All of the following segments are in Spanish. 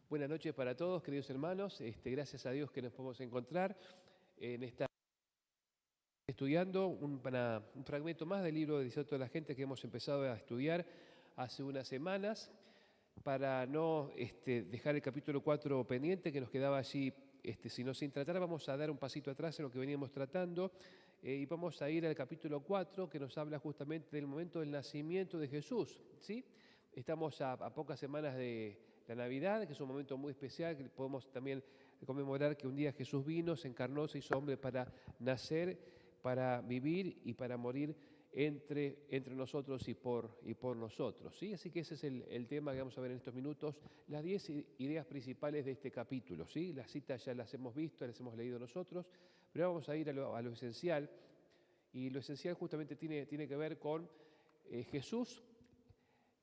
Buenas noches para todos, queridos hermanos. Gracias a Dios que nos podemos encontrar en esta estudiando un fragmento más del libro de Diserto de la Gente que hemos empezado a estudiar hace unas semanas, para no dejar el capítulo 4 pendiente, que nos quedaba allí sino sin tratar. Vamos a dar un pasito atrás en lo que veníamos tratando y vamos a ir al capítulo 4, que nos habla justamente del momento del nacimiento de Jesús, ¿sí? Estamos a pocas semanas de la Navidad, que es un momento muy especial, que podemos también conmemorar que un día Jesús vino, se encarnó, se hizo hombre para nacer, para vivir y para morir entre nosotros y por nosotros, ¿sí? Así que ese es el tema que vamos a ver en estos minutos, las 10 ideas principales de este capítulo, ¿sí? Las citas ya las hemos visto, las hemos leído nosotros, pero vamos a ir a lo esencial, y lo esencial justamente tiene que ver con Jesús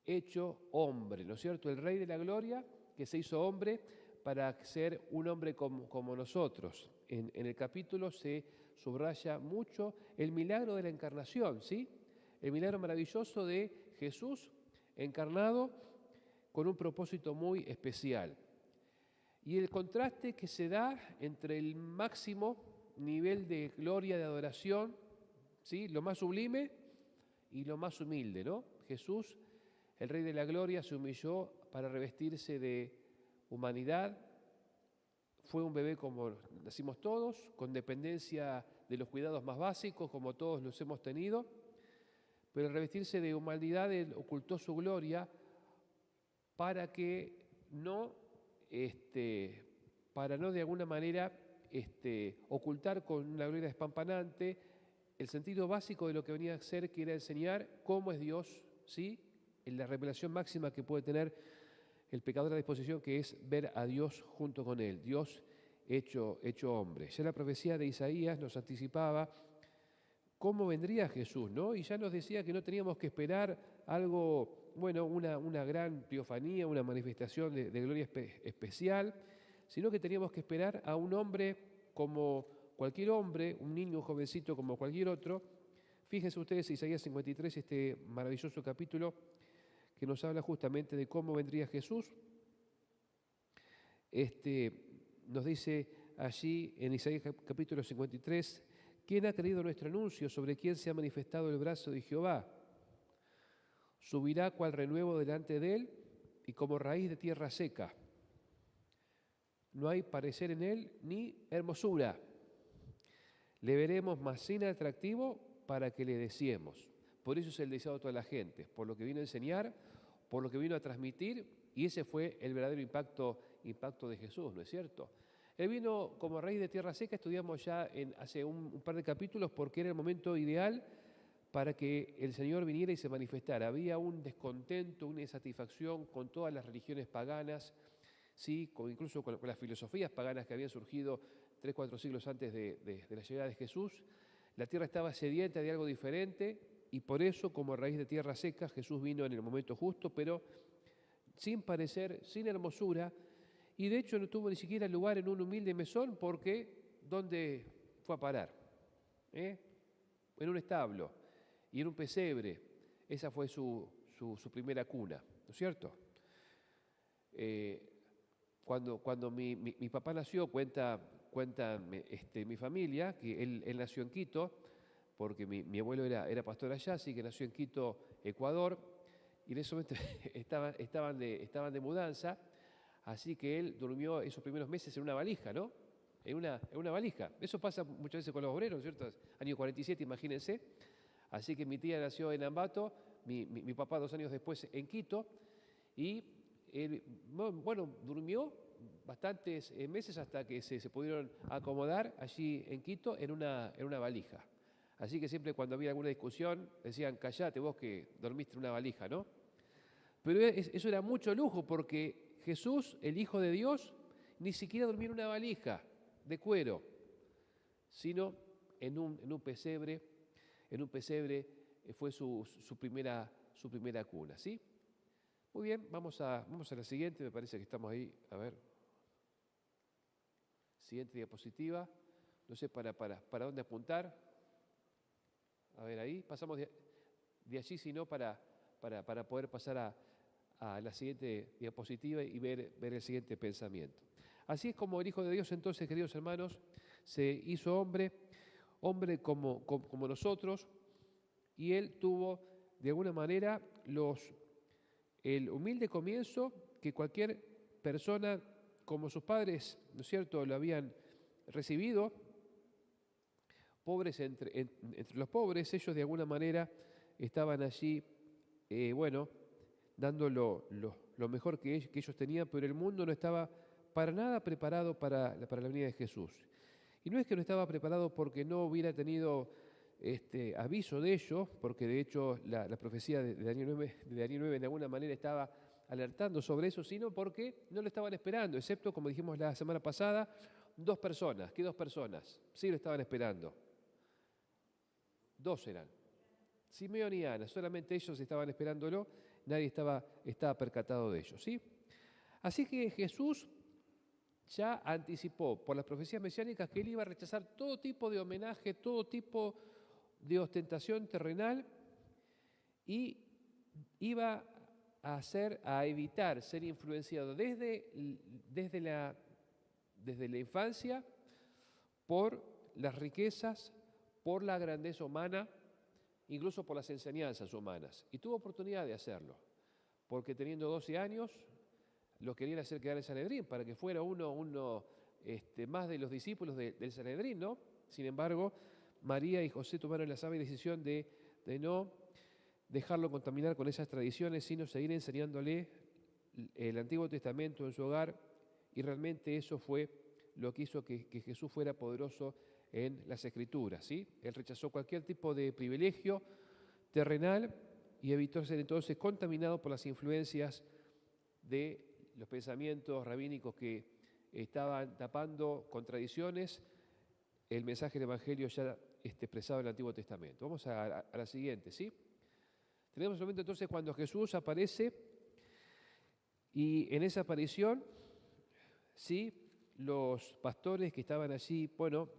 hecho hombre, ¿no es cierto? El Rey de la Gloria que se hizo hombre para ser un hombre como nosotros. En el capítulo se subraya mucho el milagro de la encarnación, ¿sí? El milagro maravilloso de Jesús encarnado con un propósito muy especial. Y el contraste que se da entre el máximo nivel de gloria, de adoración, ¿sí? Lo más sublime y lo más humilde, ¿no? Jesús, el Rey de la Gloria, se humilló para revestirse de humanidad. Fue un bebé como nacimos todos, con dependencia de los cuidados más básicos, como todos los hemos tenido, pero al revestirse de humanidad, Él ocultó su gloria para que no, para no de alguna manera ocultar con una gloria despampanante el sentido básico de lo que venía a ser, que era enseñar cómo es Dios, ¿sí? En la revelación máxima que puede tener el pecador a disposición, que es ver a Dios junto con él, Dios hecho hombre. Ya la profecía de Isaías nos anticipaba cómo vendría Jesús, ¿no? Y ya nos decía que no teníamos que esperar algo, bueno, una gran teofanía, una manifestación de gloria especial, sino que teníamos que esperar a un hombre como cualquier hombre, un niño, un jovencito como cualquier otro. Fíjense ustedes, Isaías 53, este maravilloso capítulo que nos habla justamente de cómo vendría Jesús. Nos dice allí en Isaías capítulo 53, ¿quién ha creído nuestro anuncio? ¿Sobre quién se ha manifestado el brazo de Jehová? Subirá cual renuevo delante de él y como raíz de tierra seca. No hay parecer en él ni hermosura. Le veremos más sin atractivo para que le deseemos. Por eso es el deseado de toda la gente, por lo que vino a enseñar, por lo que vino a transmitir, y ese fue el verdadero impacto de Jesús, ¿no es cierto? Él vino como raíz de tierra seca, estudiamos ya hace un par de capítulos, porque era el momento ideal para que el Señor viniera y se manifestara. Había un descontento, una insatisfacción con todas las religiones paganas, ¿sí? Incluso con las filosofías paganas que habían surgido 3, 4 siglos antes de la llegada de Jesús. La tierra estaba sedienta de algo diferente, y por eso, como raíz de tierra seca, Jesús vino en el momento justo, pero sin parecer, sin hermosura, y de hecho no tuvo ni siquiera lugar en un humilde mesón, porque ¿dónde fue a parar? En un establo y en un pesebre. Esa fue su primera cuna, ¿no es cierto? Cuando mi papá nació, cuenta mi familia, que él nació en Quito, porque mi abuelo era pastor allá, así que nació en Quito, Ecuador, y en ese momento estaban de mudanza, así que él durmió esos primeros meses en una valija, ¿no? En una valija. Eso pasa muchas veces con los obreros, ¿no es cierto? Año 47, imagínense. Así que mi tía nació en Ambato, mi papá 2 años después en Quito, y él, bueno, durmió bastantes meses hasta que se pudieron acomodar allí en Quito en una valija. Así que siempre cuando había alguna discusión decían, callate vos que dormiste en una valija, ¿no? Pero eso era mucho lujo, porque Jesús, el Hijo de Dios, ni siquiera dormía en una valija de cuero, sino en un pesebre. En un pesebre fue su primera cuna, ¿sí? Muy bien, vamos a la siguiente, me parece que estamos ahí, a ver. Siguiente diapositiva, no sé para dónde apuntar. A ver ahí, pasamos de allí, sino para poder pasar a la siguiente diapositiva y ver el siguiente pensamiento. Así es como el Hijo de Dios entonces, queridos hermanos, se hizo hombre, hombre como nosotros, y Él tuvo de alguna manera el humilde comienzo que cualquier persona como sus padres, ¿no es cierto?, lo habían recibido, pobres entre los pobres, ellos de alguna manera estaban allí, dando lo mejor que ellos tenían, pero el mundo no estaba para nada preparado para la venida de Jesús. Y no es que no estaba preparado porque no hubiera tenido aviso de ello, porque de hecho la profecía de Daniel 9 de alguna manera estaba alertando sobre eso, sino porque no lo estaban esperando, excepto, como dijimos la semana pasada, dos personas. ¿Qué dos personas? Sí lo estaban esperando. Dos eran. Simeón y Ana, solamente ellos estaban esperándolo, nadie estaba percatado de ello, ¿sí? Así que Jesús ya anticipó por las profecías mesiánicas que él iba a rechazar todo tipo de homenaje, todo tipo de ostentación terrenal y iba a evitar ser influenciado desde la infancia por las riquezas, por la grandeza humana, incluso por las enseñanzas humanas. Y tuvo oportunidad de hacerlo, porque teniendo 12 años, lo querían hacer quedar en Sanedrín, para que fuera uno más de los discípulos del Sanedrín, ¿no? Sin embargo, María y José tomaron la sabia decisión de no dejarlo contaminar con esas tradiciones, sino seguir enseñándole el Antiguo Testamento en su hogar, y realmente eso fue lo que hizo que Jesús fuera poderoso en las Escrituras, ¿sí? Él rechazó cualquier tipo de privilegio terrenal y evitó ser entonces contaminado por las influencias de los pensamientos rabínicos que estaban tapando con tradiciones el mensaje del Evangelio ya expresado en el Antiguo Testamento. Vamos a la siguiente, ¿sí? Tenemos el momento entonces cuando Jesús aparece y en esa aparición, ¿sí?, los pastores que estaban allí,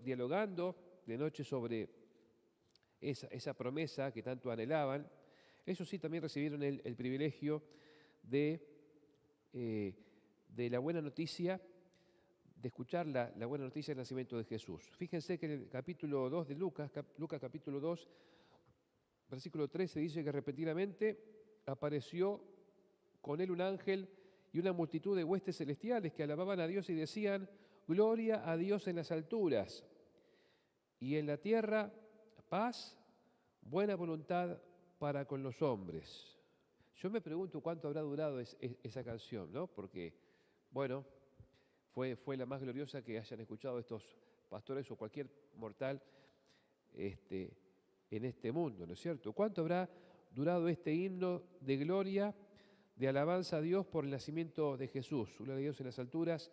dialogando de noche sobre esa promesa que tanto anhelaban, ellos sí también recibieron el privilegio de la buena noticia, de escuchar la buena noticia del nacimiento de Jesús. Fíjense que en el capítulo 2 de Lucas capítulo 2, versículo 13, dice que repentinamente apareció con él un ángel y una multitud de huestes celestiales que alababan a Dios y decían: gloria a Dios en las alturas, y en la tierra paz, buena voluntad para con los hombres. Yo me pregunto cuánto habrá durado esa canción, ¿no? Porque, fue la más gloriosa que hayan escuchado estos pastores o cualquier mortal en este mundo, ¿no es cierto? ¿Cuánto habrá durado este himno de gloria, de alabanza a Dios por el nacimiento de Jesús? Gloria a Dios en las alturas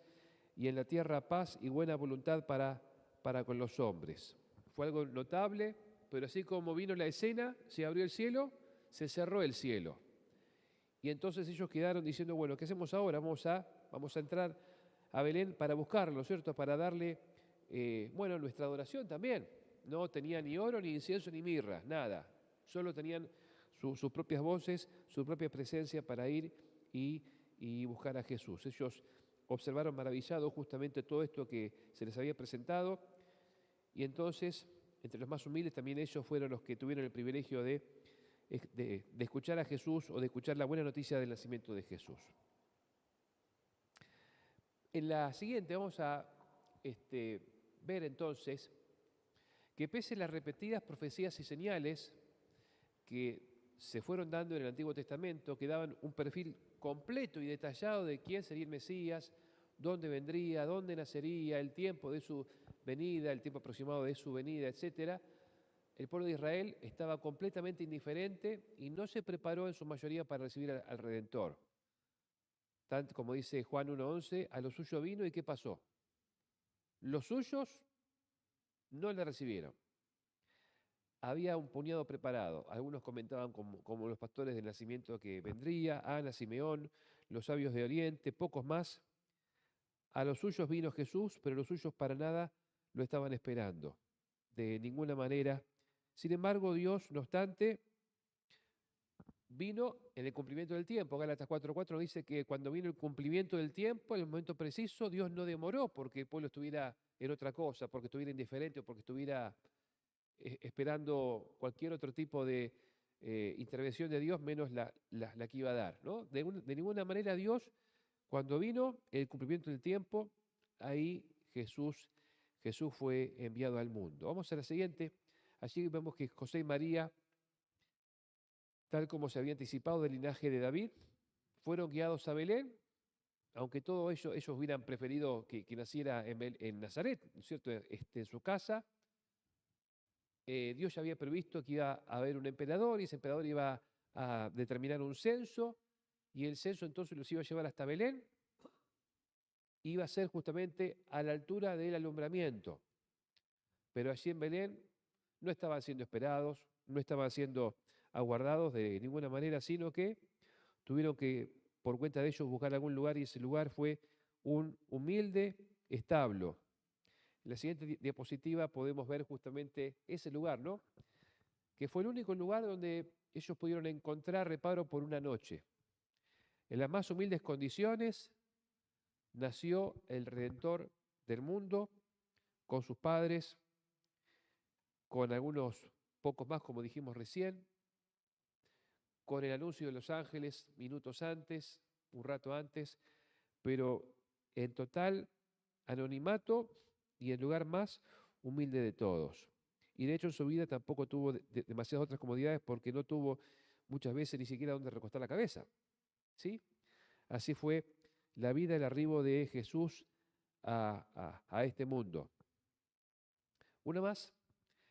y en la tierra paz y buena voluntad para con los hombres. Fue algo notable, pero así como vino la escena, se abrió el cielo, se cerró el cielo. Y entonces ellos quedaron diciendo, bueno, ¿qué hacemos ahora? Vamos a entrar a Belén para buscarlo, ¿no es cierto? Para darle, nuestra adoración también. No tenía ni oro, ni incienso, ni mirra, nada. Solo tenían sus propias voces, su propia presencia para ir y buscar a Jesús. Ellos observaron maravillados justamente todo esto que se les había presentado, y entonces, entre los más humildes, también ellos fueron los que tuvieron el privilegio de escuchar a Jesús o de escuchar la buena noticia del nacimiento de Jesús. En la siguiente vamos a ver entonces que pese a las repetidas profecías y señales que se fueron dando en el Antiguo Testamento, que daban un perfil completo y detallado de quién sería el Mesías, dónde vendría, dónde nacería, el tiempo de su venida, el tiempo aproximado de su venida, etc., el pueblo de Israel estaba completamente indiferente y no se preparó en su mayoría para recibir al Redentor. Tanto como dice Juan 1:11, a lo suyo vino y ¿qué pasó? Los suyos no le recibieron. Había un puñado preparado. Algunos comentaban como los pastores del nacimiento que vendría, Ana, Simeón, los sabios de Oriente, pocos más. A los suyos vino Jesús, pero los suyos para nada lo estaban esperando, de ninguna manera. Sin embargo, Dios, no obstante, vino en el cumplimiento del tiempo. Gálatas 4:4 dice que cuando vino el cumplimiento del tiempo, en el momento preciso, Dios no demoró porque el pueblo estuviera en otra cosa, porque estuviera indiferente o porque estuviera esperando cualquier otro tipo de intervención de Dios, menos la que iba a dar, ¿no? De ninguna manera Dios, cuando vino el cumplimiento del tiempo, ahí Jesús fue enviado al mundo. Vamos a la siguiente. Allí vemos que José y María, tal como se había anticipado del linaje de David, fueron guiados a Belén, aunque todo ellos hubieran preferido que naciera en Nazaret, ¿no es cierto?, en su casa. Dios ya había previsto que iba a haber un emperador y ese emperador iba a determinar un censo y el censo entonces los iba a llevar hasta Belén. Iba a ser justamente a la altura del alumbramiento. Pero allí en Belén no estaban siendo esperados, no estaban siendo aguardados de ninguna manera, sino que tuvieron que, por cuenta de ellos, buscar algún lugar y ese lugar fue un humilde establo. En la siguiente diapositiva podemos ver justamente ese lugar, ¿no? Que fue el único lugar donde ellos pudieron encontrar reparo por una noche. En las más humildes condiciones nació el Redentor del mundo, con sus padres, con algunos pocos más, como dijimos recién, con el anuncio de los ángeles minutos antes, un rato antes, pero en total anonimato y el lugar más humilde de todos. Y de hecho en su vida tampoco tuvo demasiadas otras comodidades porque no tuvo muchas veces ni siquiera donde recostar la cabeza. ¿Sí? Así fue la vida, el arribo de Jesús a este mundo. Una más,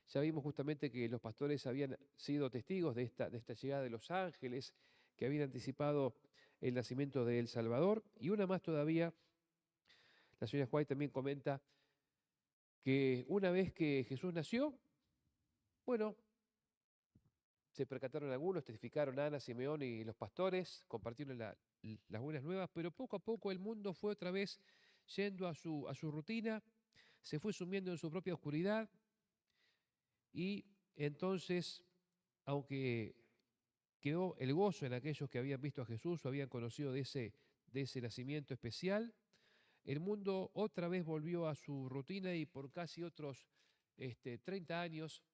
ya vimos justamente que los pastores habían sido testigos de esta llegada de los ángeles, que habían anticipado el nacimiento de El Salvador. Y una más todavía, la señora White también comenta que una vez que Jesús nació, bueno, se percataron algunos, testificaron Ana, Simeón y los pastores, compartieron las buenas nuevas, pero poco a poco el mundo fue otra vez yendo a su rutina, se fue sumiendo en su propia oscuridad y entonces, aunque quedó el gozo en aquellos que habían visto a Jesús o habían conocido de ese nacimiento especial, el mundo otra vez volvió a su rutina y por casi otros 30 años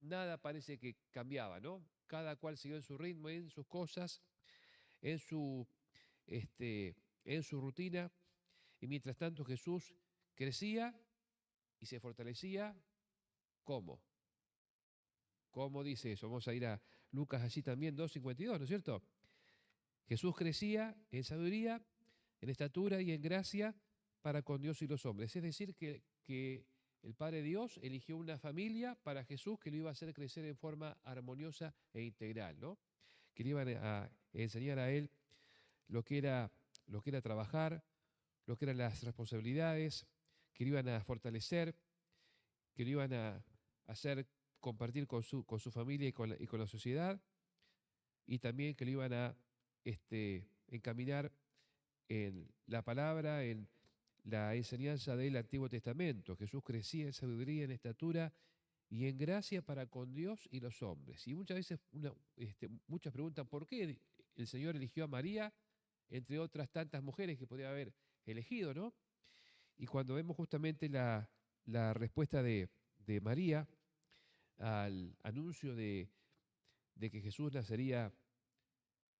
nada parece que cambiaba, ¿no? Cada cual siguió en su ritmo, en sus cosas, en su, en su rutina, y mientras tanto Jesús crecía y se fortalecía. ¿Cómo? ¿Cómo dice eso? Vamos a ir a Lucas allí también, 2:52, ¿no es cierto? Jesús crecía en sabiduría, en estatura y en gracia para con Dios y los hombres. Es decir, que el Padre Dios eligió una familia para Jesús que lo iba a hacer crecer en forma armoniosa e integral, ¿no? Que le iban a enseñar a él lo que era trabajar, lo que eran las responsabilidades, que lo iban a fortalecer, que lo iban a hacer compartir con su familia y con la sociedad, y también que lo iban a encaminar en la palabra, en la enseñanza del Antiguo Testamento. Jesús crecía en sabiduría, en estatura y en gracia para con Dios y los hombres. Y muchas veces muchas preguntan por qué el Señor eligió a María entre otras tantas mujeres que podría haber elegido, ¿no? Y cuando vemos justamente la respuesta de María al anuncio de que Jesús nacería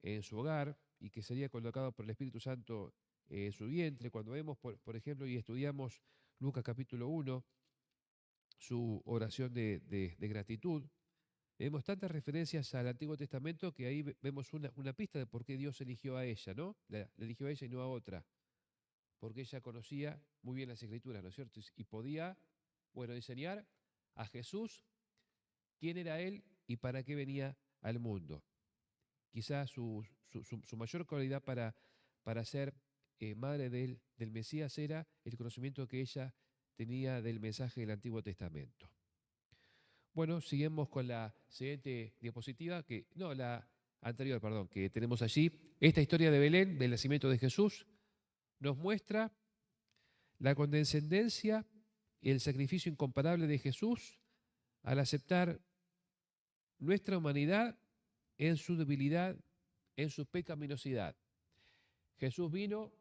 en su hogar y que sería colocado por el Espíritu Santo en su vientre, cuando vemos, por ejemplo, y estudiamos Lucas capítulo 1, su oración de gratitud, vemos tantas referencias al Antiguo Testamento que ahí vemos una pista de por qué Dios eligió a ella, ¿no? La eligió a ella y no a otra, porque ella conocía muy bien las Escrituras, ¿no es cierto? Y podía, bueno, enseñar a Jesús quién era Él y para qué venía al mundo. Quizás su mayor cualidad para ser madre del Mesías era el conocimiento que ella tenía del mensaje del Antiguo Testamento. Bueno, seguimos con la siguiente diapositiva, la anterior, perdón, que tenemos allí. Esta historia de Belén, del nacimiento de Jesús, nos muestra la condescendencia y el sacrificio incomparable de Jesús al aceptar nuestra humanidad en su debilidad, en su pecaminosidad. Jesús vino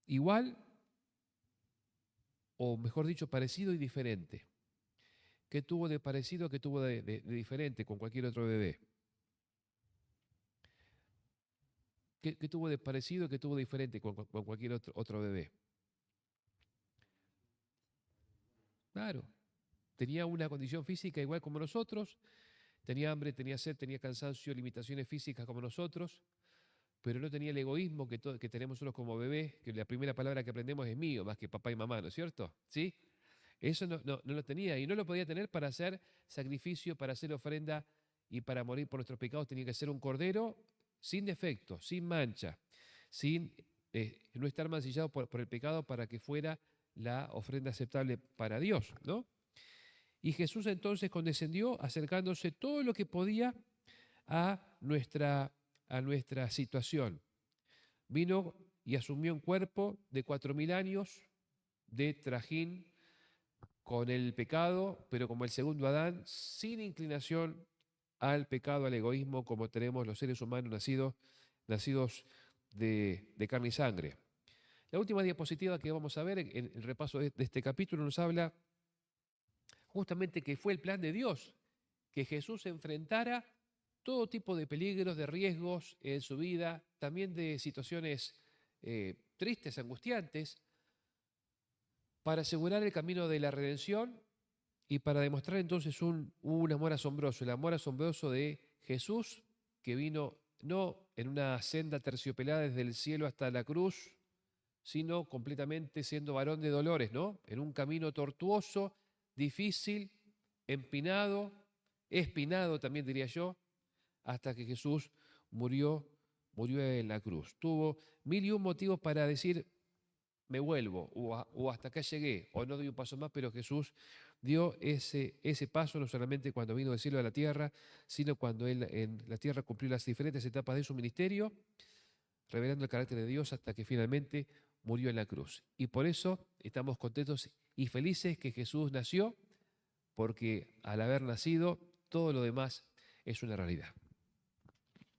igual, o mejor dicho, parecido y diferente. ¿Qué tuvo de parecido, qué tuvo de diferente con cualquier otro bebé? ¿Qué tuvo de parecido, qué tuvo de diferente con cualquier otro bebé? Claro, tenía una condición física igual como nosotros, tenía hambre, tenía sed, tenía cansancio, limitaciones físicas como nosotros, pero no tenía el egoísmo que tenemos nosotros como bebés, que la primera palabra que aprendemos es mío, más que papá y mamá, ¿no es cierto? ¿Sí? Eso no lo tenía y no lo podía tener para hacer sacrificio, para hacer ofrenda y para morir por nuestros pecados. Tenía que ser un cordero sin defecto, sin mancha, sin no estar mancillado por el pecado para que fuera la ofrenda aceptable para Dios, ¿no? Y Jesús entonces condescendió acercándose todo lo que podía a nuestra situación. Vino y asumió un cuerpo de 4000 años de trajín con el pecado, pero como el segundo Adán, sin inclinación al pecado, al egoísmo, como tenemos los seres humanos nacidos de carne y sangre. La última diapositiva que vamos a ver en el repaso de este capítulo nos habla justamente que fue el plan de Dios, que Jesús enfrentara todo tipo de peligros, de riesgos en su vida, también de situaciones tristes, angustiantes, para asegurar el camino de la redención y para demostrar entonces un amor asombroso, el amor asombroso de Jesús, que vino no en una senda terciopelada desde el cielo hasta la cruz, sino completamente siendo varón de dolores, ¿no? En un camino tortuoso, difícil, empinado, espinado también diría yo, hasta que Jesús murió en la cruz. Tuvo 1001 motivos para decir, me vuelvo, o hasta acá llegué, o no doy un paso más, pero Jesús dio ese paso no solamente cuando vino del cielo a la tierra, sino cuando Él en la tierra cumplió las diferentes etapas de su ministerio, revelando el carácter de Dios hasta que finalmente murió en la cruz. Y por eso estamos contentos y felices que Jesús nació, porque al haber nacido, todo lo demás es una realidad.